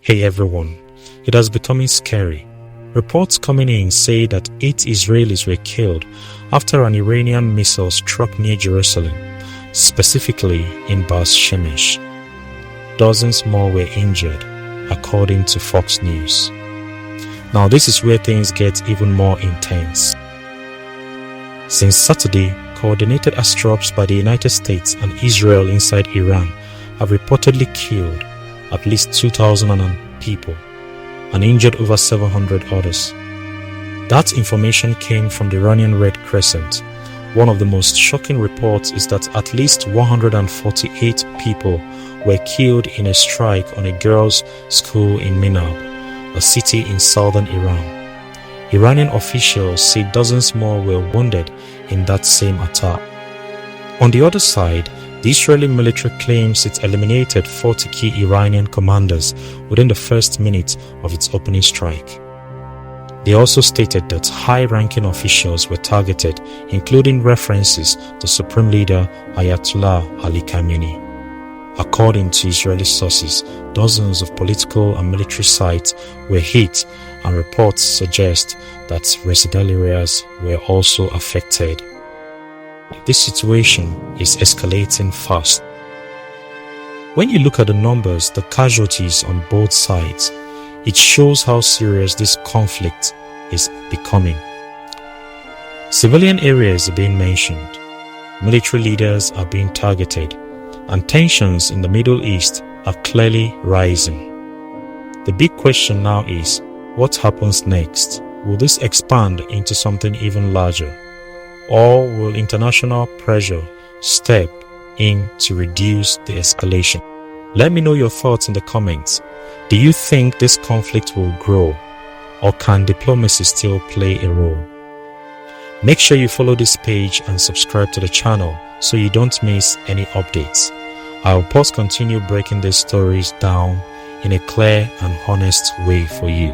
Hey everyone, it has becoming scary. Reports coming in say that 8 Israelis were killed after an Iranian missile struck near Jerusalem, specifically in Bas Shemesh. Dozens more were injured, according to Fox News. Now this is where things get even more intense. Since Saturday, coordinated airstrikes by the United States and Israel inside Iran have reportedly killed at least 2,000 people and injured over 700 others. That information came from the Iranian Red Crescent. One of the most shocking reports is that at least 148 people were killed in a strike on a girls' school in Minab, a city in southern Iran. Iranian officials say dozens more were wounded in that same attack. On the other side, the Israeli military claims it eliminated 40 key Iranian commanders within the first minute of its opening strike. They also stated that high-ranking officials were targeted, including references to Supreme Leader Ayatollah Ali Khamenei. According to Israeli sources, dozens of political and military sites were hit, and reports suggest that residential areas were also affected. This situation is escalating fast. When you look at the numbers, the casualties on both sides, it shows how serious this conflict is becoming. Civilian areas are being mentioned, military leaders are being targeted, and tensions in the Middle East are clearly rising. The big question now is, what happens next? Will this expand into something even larger? Or will international pressure step in to reduce the escalation? Let me know your thoughts in the comments. Do you think this conflict will grow, or can diplomacy still play a role? Make sure you follow this page and subscribe to the channel so you don't miss any updates. I will post continue breaking these stories down in a clear and honest way for you.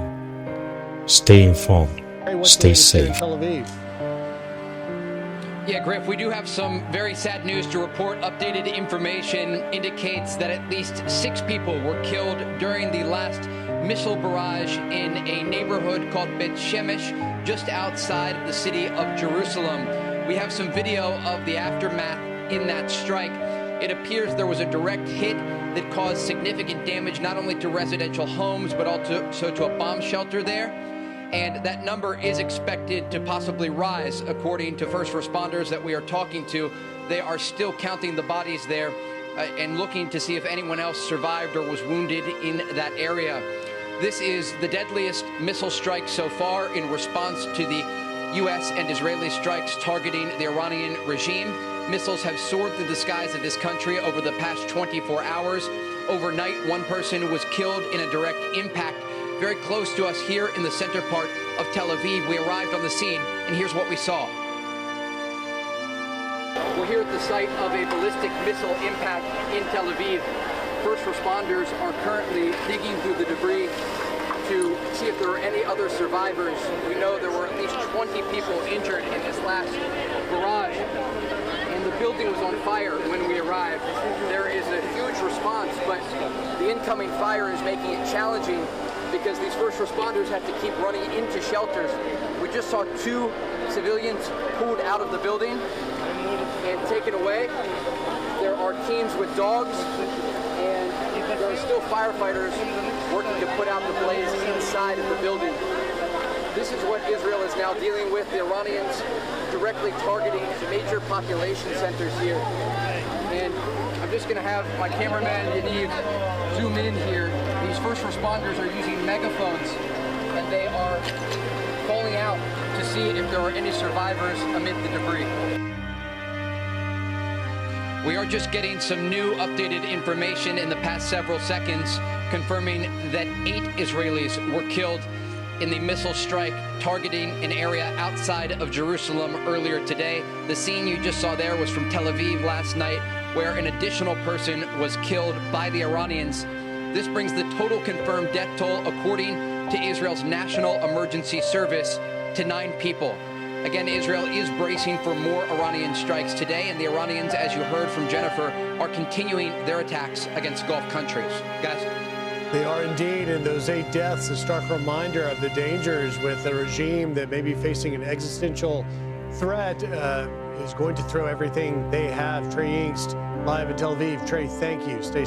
Stay informed. Stay safe. Yeah, Griff, we do have some very sad news to report. Updated information indicates that at least 6 people were killed during the last missile barrage in a neighborhood called Beit Shemesh, just outside of the city of Jerusalem. We have some video of the aftermath in that strike. It appears there was a direct hit that caused significant damage not only to residential homes, but also to a bomb shelter there. And that number is expected to possibly rise, according to first responders that we are talking to. They are still counting the bodies there and looking to see if anyone else survived or was wounded in that area. This is the deadliest missile strike so far in response to the U.S. and Israeli strikes targeting the Iranian regime. Missiles have soared through the skies of this country over the past 24 hours. Overnight, one person was killed in a direct impact very close to us here in the center part of Tel Aviv. We arrived on the scene, and here's what we saw. We're here at the site of a ballistic missile impact in Tel Aviv. First responders are currently digging through the debris to see if there are any other survivors. We know there were at least 20 people injured in this last barrage, and the building was on fire when we arrived. There is a huge response, but the incoming fire is making it challenging because these first responders have to keep running into shelters. We just saw 2 civilians pulled out of the building and taken away. There are teams with dogs, and there are still firefighters working to put out the blaze inside of the building. This is what Israel is now dealing with, the Iranians directly targeting major population centers here. And I'm just gonna have my cameraman Yaniv zoom in here. These first responders are using megaphones, and they are calling out to see if there are any survivors amid the debris. We are just getting some new updated information in the past several seconds, confirming that 8 Israelis were killed in the missile strike targeting an area outside of Jerusalem earlier today. The scene you just saw there was from Tel Aviv last night, where an additional person was killed by the Iranians. This brings the total confirmed death toll, according to Israel's National Emergency Service, to 9 people. Again, Israel is bracing for more Iranian strikes today, and the Iranians, as you heard from Jennifer, are continuing their attacks against Gulf countries. Guys? They are indeed, and those 8 deaths, a stark reminder of the dangers with a regime that may be facing an existential threat, is going to throw everything they have. Trey Yingst, live in Tel Aviv. Trey, thank you. Stay safe.